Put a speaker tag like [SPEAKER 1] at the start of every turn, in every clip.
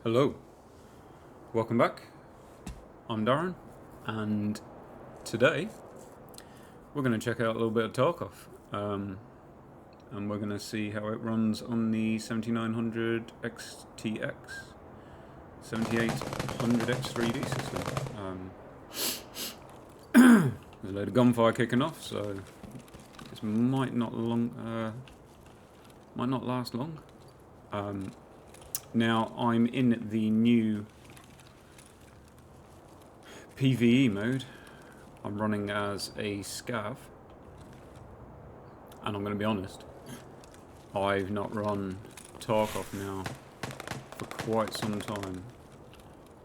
[SPEAKER 1] Hello, welcome back. I'm Darren, and today we're going to check out a little bit of Tarkov, and we're going to see how it runs on the 7900 XTX 7800 X3D system. There's a load of gunfire kicking off, so this might not last long. Now I'm in the new PvE mode. I'm running as a scav, and I'm going to be honest, I've not run Tarkov now for quite some time,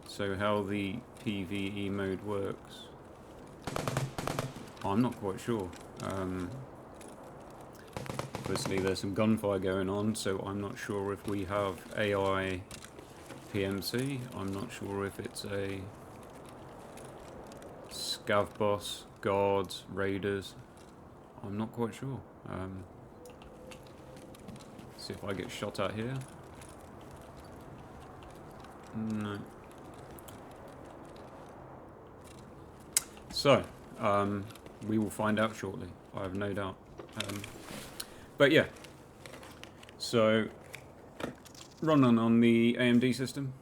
[SPEAKER 1] so how the PvE mode works, I'm not quite sure. Obviously there's some gunfire going on, so I'm not sure if we have AI PMC, I'm not sure if it's a scav boss, guards, raiders, I'm not quite sure. See if I get shot at here. No. So, we will find out shortly, I have no doubt. But yeah, so running on the AMD system,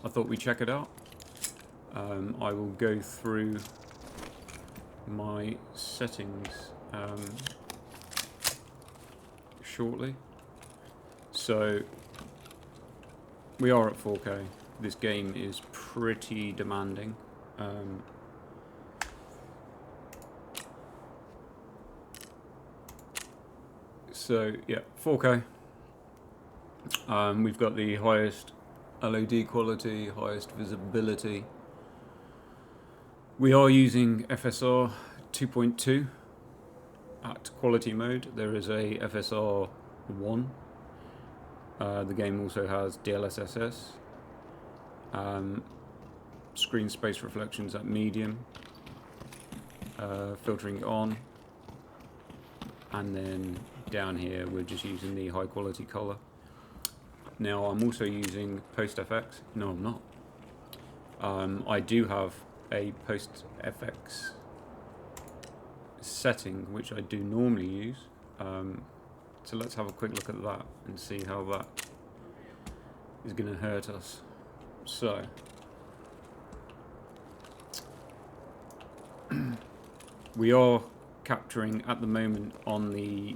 [SPEAKER 1] I thought we'd check it out. I will go through my settings shortly. So we are at 4K. This game is pretty demanding. So yeah, 4K. We've got the highest LOD quality, highest visibility. We are using FSR 2.2 at quality mode. There is a FSR 1. The game also has DLSS. Screen space reflections at medium. Filtering on. And then down here we're just using the high quality color. Now I'm also using post FX. No, I'm not. I do have a post FX setting which I do normally use. So let's have a quick look at that and see how that is going to hurt us. So we are capturing at the moment on the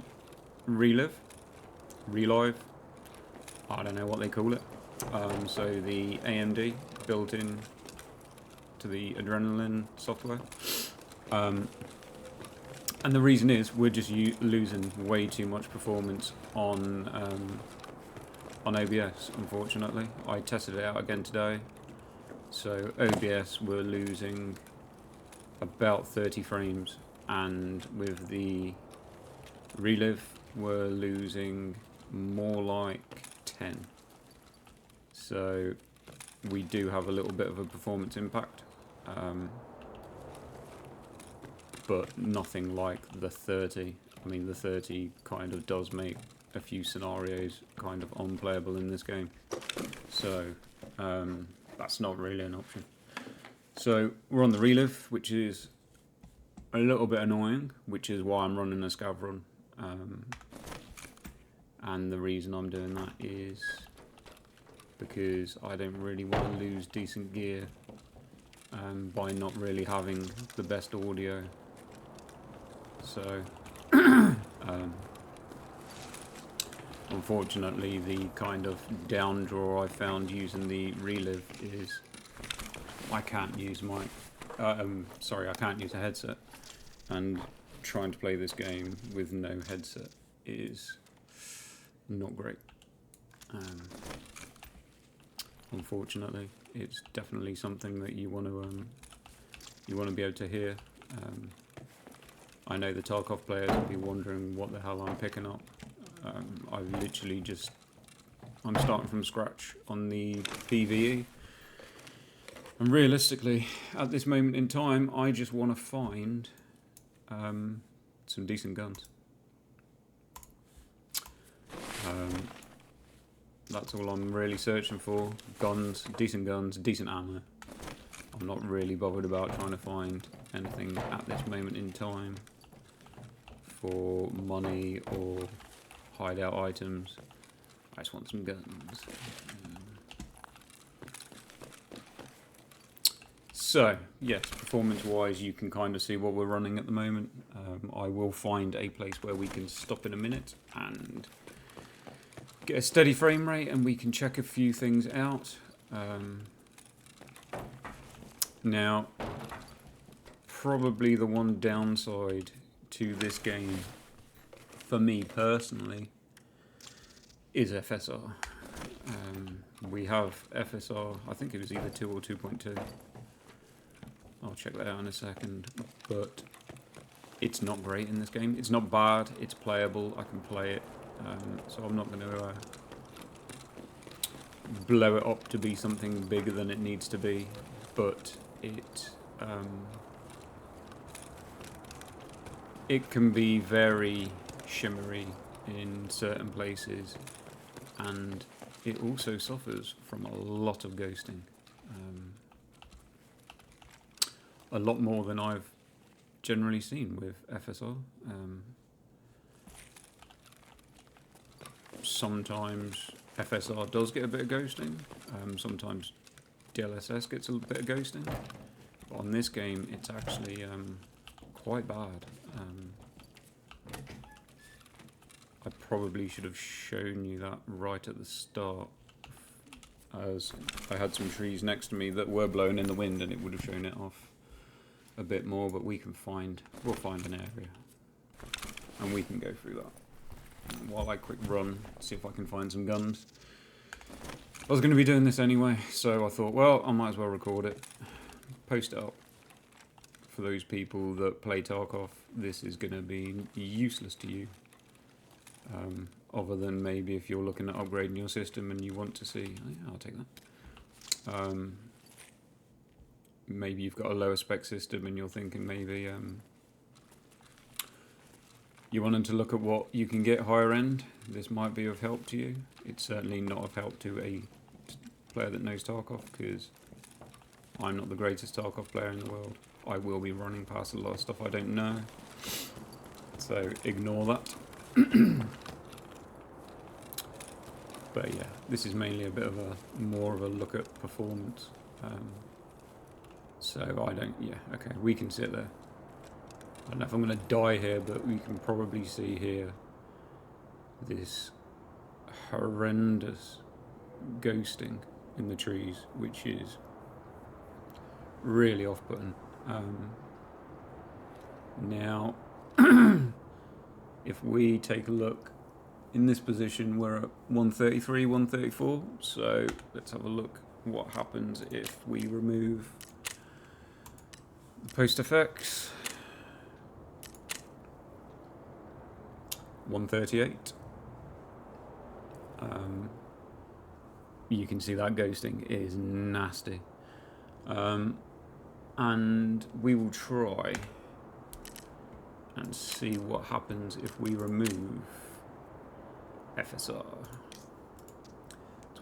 [SPEAKER 1] relive, I don't know what they call it. So the AMD built in to the Adrenaline software. And the reason is we're just losing way too much performance on OBS, unfortunately. I tested it out again today. So OBS we're losing about 30 frames, and with the relive we're losing more like 10. So we do have a little bit of a performance impact, but nothing like the 30. I mean, the 30 kind of does make a few scenarios kind of unplayable in this game, so that's not really an option. So we're on the relive, which is a little bit annoying, which is why I'm running a scav run. And the reason I'm doing that is because I don't really want to lose decent gear by not really having the best audio. So unfortunately the kind of down draw I found using the relive is I can't use my I can't use a headset, and trying to play this game with no headset is not great. Unfortunately, it's definitely something that you want to be able to hear. I know the Tarkov players will be wondering what the hell I'm picking up. I'm starting from scratch on the PvE. And realistically, at this moment in time, I just want to find some decent guns. That's all I'm really searching for. Guns, decent ammo. I'm not really bothered about trying to find anything at this moment in time for money or hideout items. I just want some guns. So, yes, performance-wise, you can kind of see what we're running at the moment. I will find a place where we can stop in a minute and get a steady frame rate, and we can check a few things out. Now, probably the one downside to this game, for me personally, is FSR. We have FSR, I think it was either 2 or 2.2. I'll check that out in a second, but it's not great in this game. It's not bad, it's playable, I can play it, so I'm not going to blow it up to be something bigger than it needs to be, but it can be very shimmery in certain places, and it also suffers from a lot of ghosting. A lot more than I've generally seen with FSR. Sometimes FSR does get a bit of ghosting. Sometimes DLSS gets a bit of ghosting. But on this game, it's actually quite bad. I probably should have shown you that right at the start, as I had some trees next to me that were blown in the wind, and it would have shown it off a bit more, but we'll find an area and we can go through that. While I quick run, see if I can find some guns. I was going to be doing this anyway, so I thought, well, I might as well record it, post it up. For those people that play Tarkov, this is going to be useless to you, other than maybe if you're looking at upgrading your system and you want to see, oh, yeah, I'll take that. Maybe you've got a lower spec system and you're thinking maybe you wanted to look at what you can get higher end. This might be of help to you. It's certainly not of help to a player that knows Tarkov, because I'm not the greatest Tarkov player in the world. I will be running past a lot of stuff I don't know, so ignore that. But yeah, this is mainly a bit of more of a look at performance. So okay, we can sit there. I don't know if I'm going to die here, but we can probably see here this horrendous ghosting in the trees, which is really off-putting. Now, if we take a look, in this position we're at 133, 134, so let's have a look what happens if we remove the post effects. 138. You can see that ghosting is nasty. And we will try and see what happens if we remove FSR. So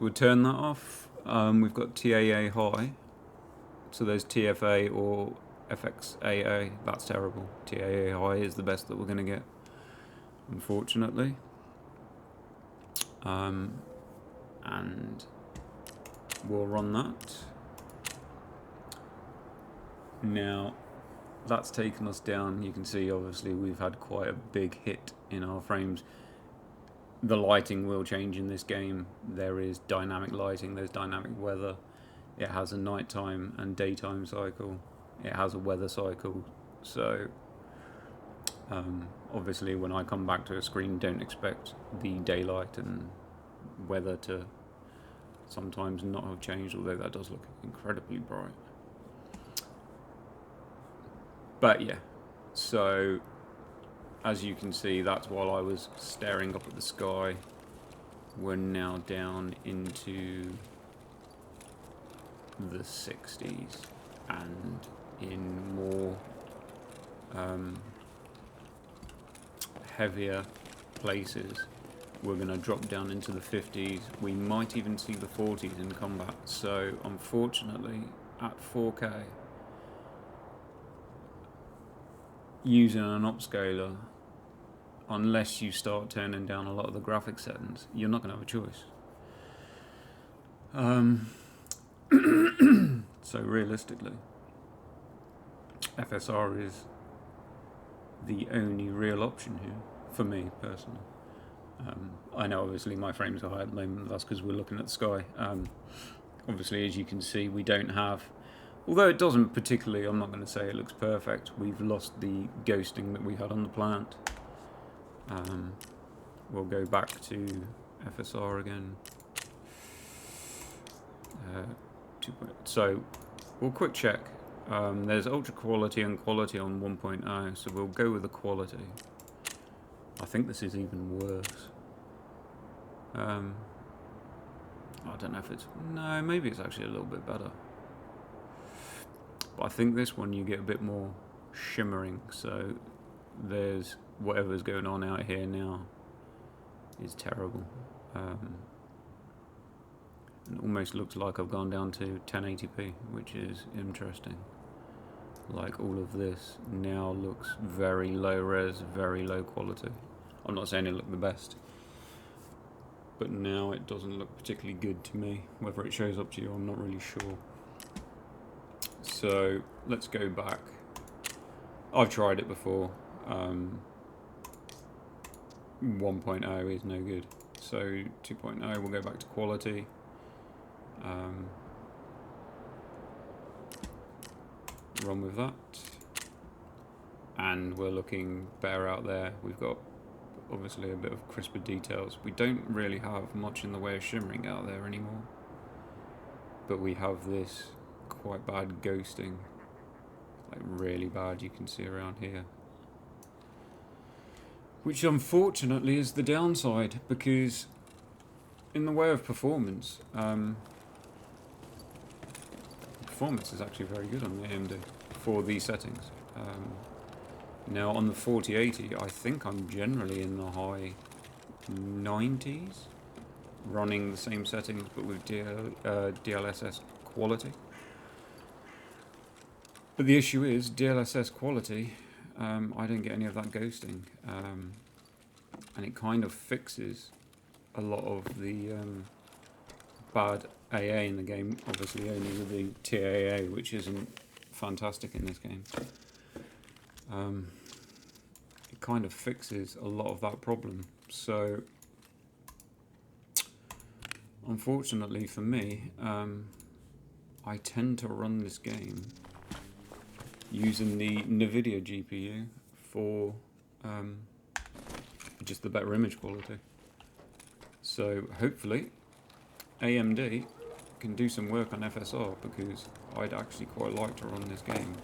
[SPEAKER 1] we'll turn that off. We've got TAA high. So there's TFA or FXAA. That's terrible. TAA high is the best that we're going to get, unfortunately. And we'll run that. Now, that's taken us down. You can see, obviously, we've had quite a big hit in our frames. The lighting will change in this game. There is dynamic lighting, there's dynamic weather. It has a nighttime and daytime cycle. It has a weather cycle. So, obviously, when I come back to a screen, don't expect the daylight and weather to sometimes not have changed, although that does look incredibly bright. But yeah, so as you can see, that's while I was staring up at the sky. We're now down into the 60s and in more heavier places we're going to drop down into the 50s. We might even see the 40s in combat. So unfortunately, at 4K, using an upscaler, unless you start turning down a lot of the graphic settings, you're not going to have a choice. So realistically, FSR is the only real option here, for me personally. I know obviously my frames are high at the moment, that's because we're looking at the sky. Obviously, as you can see, we don't have, although it doesn't particularly, I'm not going to say it looks perfect, we've lost the ghosting that we had on the plant. We'll go back to FSR again. So we'll quick check. There's ultra quality and quality on 1.0, so we'll go with the quality. I think this is even worse. I don't know if it's... No, maybe it's actually a little bit better. But I think this one you get a bit more shimmering, so there's whatever's going on out here now is terrible. It almost looks like I've gone down to 1080p, which is interesting. Like all of this now looks very low res, very low quality. I'm not saying it looked the best, but now it doesn't look particularly good to me. Whether it shows up to you, I'm not really sure. So let's go back. I've tried it before. 1.0 is no good. So 2.0, we'll go back to quality. Run with that, and we're looking better out there. We've got obviously a bit of crisper details. We don't really have much in the way of shimmering out there anymore, but we have this quite bad ghosting, like really bad, you can see around here, which unfortunately is the downside, because in the way of performance, performance is actually very good on the AMD for these settings. Now on the 4080, I think I'm generally in the high 90s, running the same settings but with DLSS quality. But the issue is DLSS quality, I don't get any of that ghosting, and it kind of fixes a lot of the bad AA in the game, obviously only with the TAA, which isn't fantastic in this game. It kind of fixes a lot of that problem. So unfortunately for me, I tend to run this game using the NVIDIA GPU for just the better image quality. So hopefully AMD can do some work on FSR, because I'd actually quite like to run this game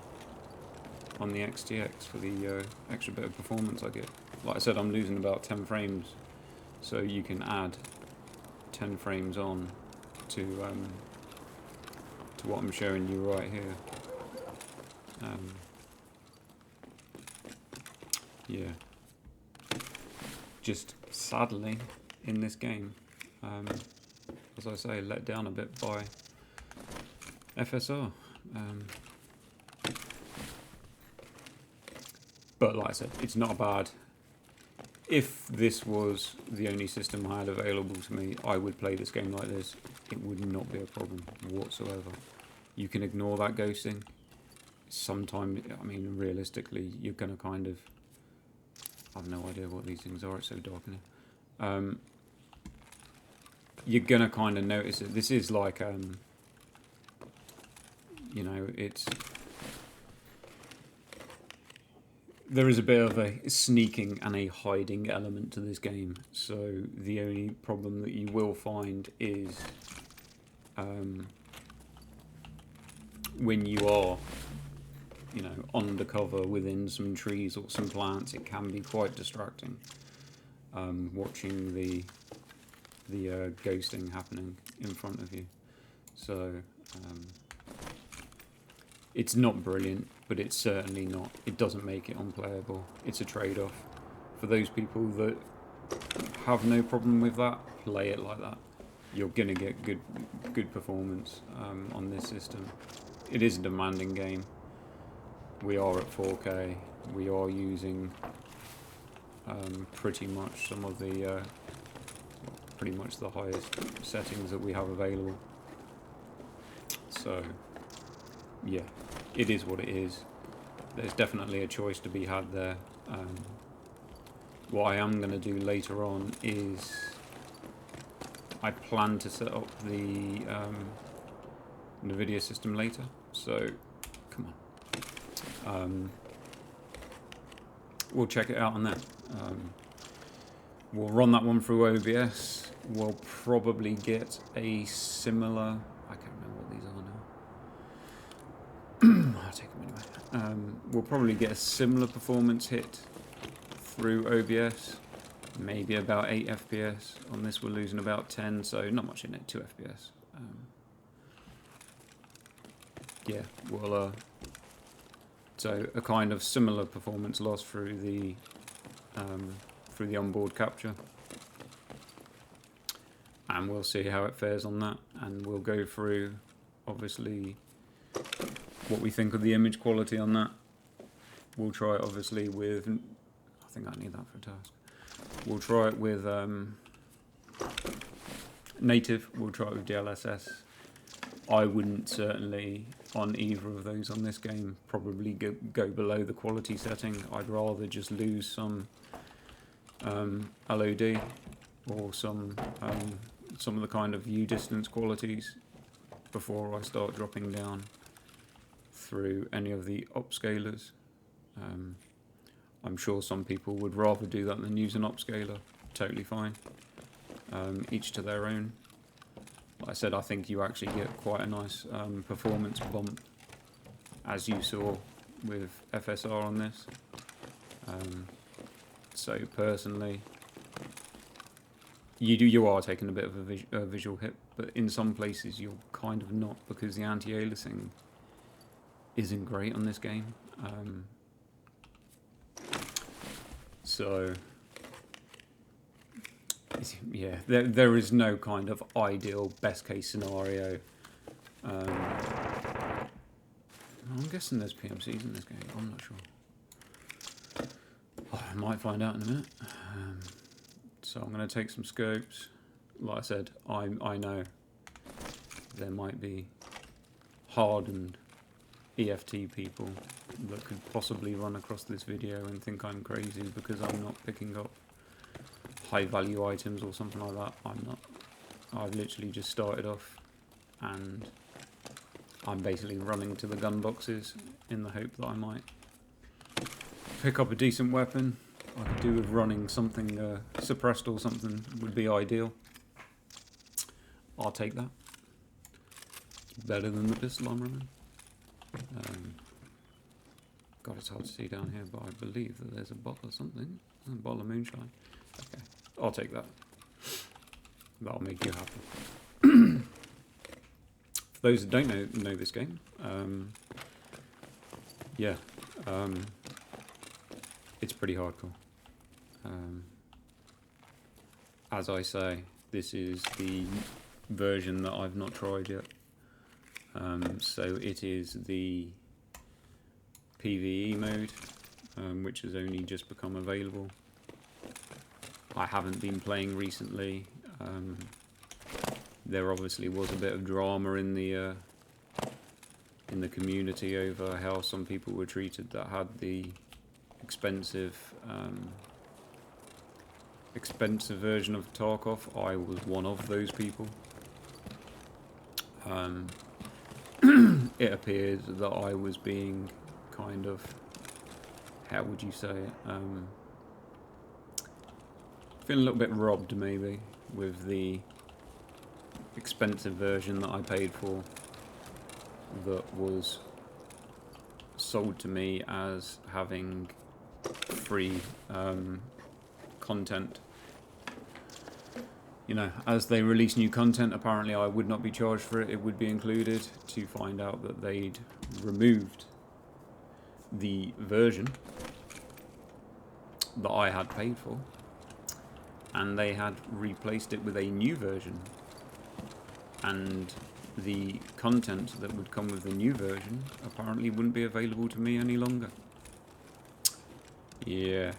[SPEAKER 1] on the XTX for the extra bit of performance I get. Like I said, I'm losing about 10 frames, so you can add 10 frames on to what I'm showing you right here. Yeah, just sadly in this game, as I say, let down a bit by FSR. But like I said, it's not bad. If this was the only system I had available to me, I would play this game like this. It would not be a problem whatsoever. You can ignore that ghosting. Sometimes, I mean, realistically, you're going to kind of... I have no idea what these things are, it's so dark in here. You're going to kind of notice it. This is like, you know, it's... There is a bit of a sneaking and a hiding element to this game. So the only problem that you will find is when you are, you know, undercover within some trees or some plants, it can be quite distracting. Watching the ghosting happening in front of you. So it's not brilliant, but it's certainly not, it doesn't make it unplayable. It's a trade-off for those people that have no problem with that, play it like that. You're gonna get good performance on this system. It is a demanding game. We are at 4K. We are using pretty much some of the pretty much the highest settings that we have available. So yeah, it is what it is. There's definitely a choice to be had there. What I am going to do later on is I plan to set up the NVIDIA system later. So come on, we'll check it out on that. We'll run that one through OBS. We'll probably get a similar. I can't remember what these are now. I'll take them anyway. We'll probably get a similar performance hit through OBS, maybe about 8 FPS. On this we're losing about 10, so not much in it, 2 FPS. Yeah, we'll so a kind of similar performance loss through the onboard capture, and we'll see how it fares on that, and we'll go through obviously what we think of the image quality on that. We'll try it obviously with, I think I need that for a task. We'll try it with native, we'll try it with DLSS. I wouldn't certainly, on either of those on this game, probably go below the quality setting. I'd rather just lose some LOD or some of the kind of view distance qualities before I start dropping down through any of the upscalers. I'm sure some people would rather do that than use an upscaler. Totally fine. Each to their own. Like I said, I think you actually get quite a nice performance bump, as you saw with FSR on this. So personally, you are taking a bit of a visual hit, but in some places you're kind of not, because the anti-aliasing isn't great on this game. So yeah, there is no kind of ideal best case scenario. I'm guessing there's PMCs in this game, I'm not sure. Oh, I might find out in a minute. So I'm going to take some scopes. Like I said, I know there might be hardened EFT people that could possibly run across this video and think I'm crazy because I'm not picking up high value items or something like that. I'm not. I've literally just started off and I'm basically running to the gun boxes in the hope that I might pick up a decent weapon. I could do with running something suppressed or something would be ideal. I'll take that. It's better than the pistol I'm running. God, it's hard to see down here, but I believe that there's a bottle of something. A bottle of moonshine. Okay, I'll take that. That'll make you happy. For those that don't know this game, yeah, it's pretty hardcore. As I say, this is the version that I've not tried yet. So it is the PvE mode, which has only just become available. I haven't been playing recently. There obviously was a bit of drama in the community over how some people were treated that had the expensive version of Tarkov. I was one of those people. It appeared that I was being kind of, how would you say it, feeling a little bit robbed maybe with the expensive version that I paid for, that was sold to me as having free content. You know, as they release new content, apparently I would not be charged for it, it would be included, to find out that they'd removed the version that I had paid for. and they had replaced it with a new version, and the content that would come with the new version apparently wouldn't be available to me any longer. Yeah,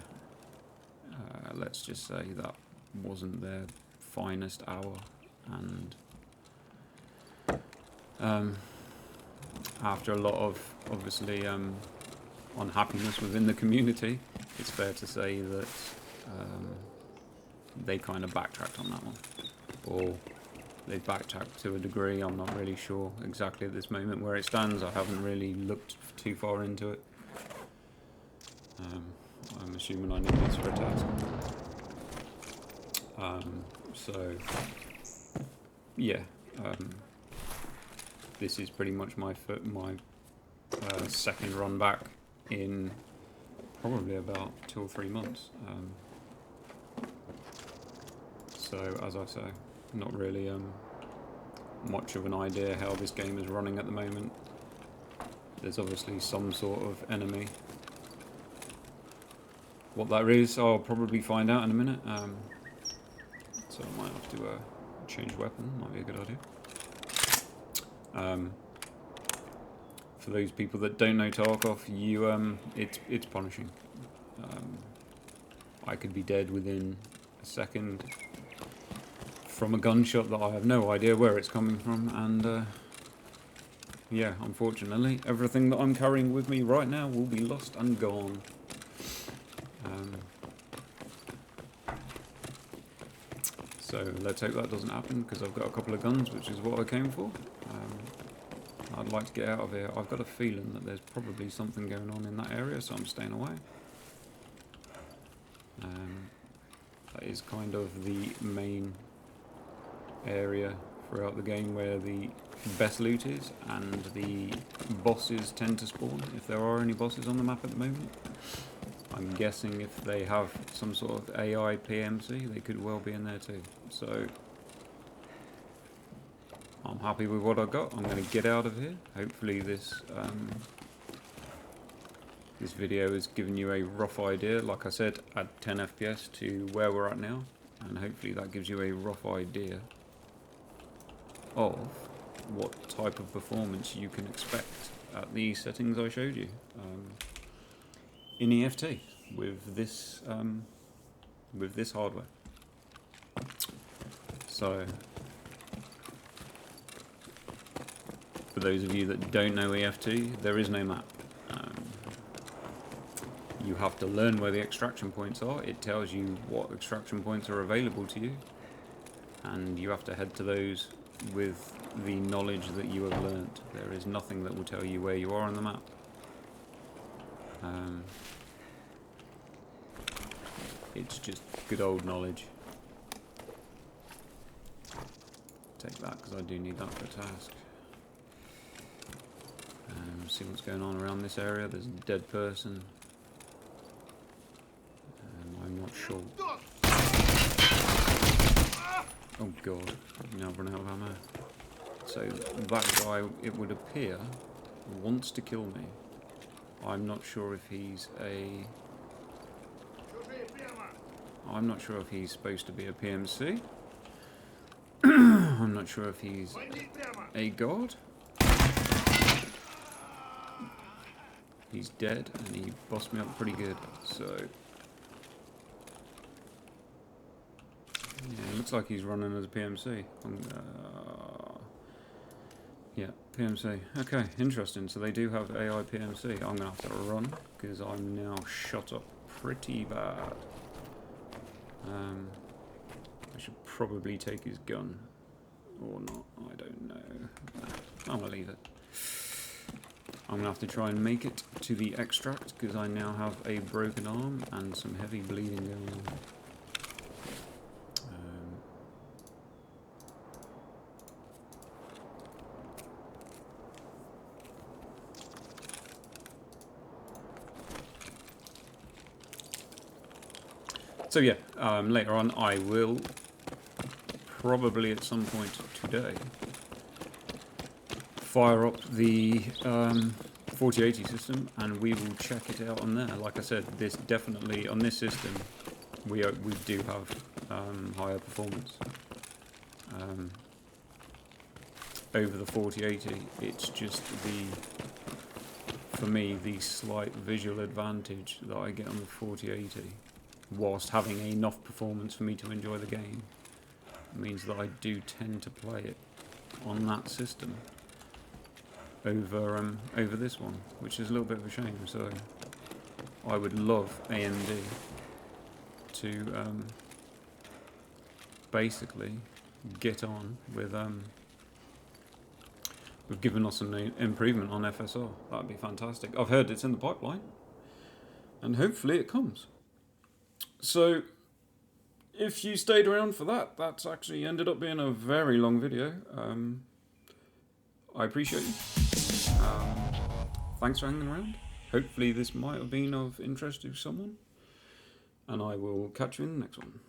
[SPEAKER 1] let's just say that wasn't their finest hour, and after a lot of, obviously, unhappiness within the community, it's fair to say that they kind of backtracked on that one. Or they backtracked to a degree. I'm not really sure exactly at this moment where it stands. I haven't really looked too far into it. I'm assuming I need this for a task. So, yeah. This is pretty much my second run back in probably about 2 or 3 months. So, as I say, not really much of an idea how this game is running at the moment. There's obviously some sort of enemy. What that is, I'll probably find out in a minute. So I might have to change weapon. Might be a good idea. For those people that don't know Tarkov, it's punishing. I could be dead within a second from a gunshot that I have no idea where it's coming from, and yeah, unfortunately, everything that I'm carrying with me right now will be lost and gone. So let's hope that doesn't happen, because I've got a couple of guns, which is what I came for. I'd like to get out of here. I've got a feeling that there's probably something going on in that area, so I'm staying away. That is kind of the main area throughout the game where the best loot is, and the bosses tend to spawn, if there are any bosses on the map at the moment. I'm guessing if they have some sort of AI PMC, they could well be in there too. So I'm happy with what I got. I'm going to get out of here. Hopefully this this video has given you a rough idea. Like I said, add 10 FPS to where we're at now, and hopefully that gives you a rough idea of what type of performance you can expect at the settings I showed you in EFT with this hardware. So, for those of you that don't know EFT, there is no map. You have to learn where the extraction points are. It tells you what extraction points are available to you, and you have to head to those with the knowledge that you have learnt. There is nothing that will tell you where you are on the map. It's just good old knowledge. Take that, because I do need that for a task. See what's going on around this area. There's a dead person. I'm not sure. Oh god, now I've run out of ammo. So that guy, it would appear, wants to kill me. I'm not sure if he's a... I'm not sure if he's supposed to be a PMC. I'm not sure if he's a god. He's dead, and he bossed me up pretty good, so... Yeah, it looks like he's running as a PMC. Yeah, PMC. Okay, interesting. So they do have AI PMC. I'm going to have to run, because I'm now shot up pretty bad. I should probably take his gun. Or not, I don't know. I'm going to leave it. I'm going to have to try and make it to the extract, because I now have a broken arm and some heavy bleeding going on. So yeah, later on I will, probably at some point today, fire up the 4080 system, and we will check it out on there. Like I said, this definitely, on this system, we do have higher performance. Over the 4080, it's just for me, the slight visual advantage that I get on the 4080, whilst having enough performance for me to enjoy the game, means that I do tend to play it on that system over this one, which is a little bit of a shame. So I would love AMD to basically get on with giving us an improvement on FSR. That'd be fantastic. I've heard it's in the pipeline, and hopefully it comes. So if you stayed around for that, that's actually ended up being a very long video. I appreciate you. Thanks for hanging around. Hopefully this might have been of interest to someone, and I will catch you in the next one.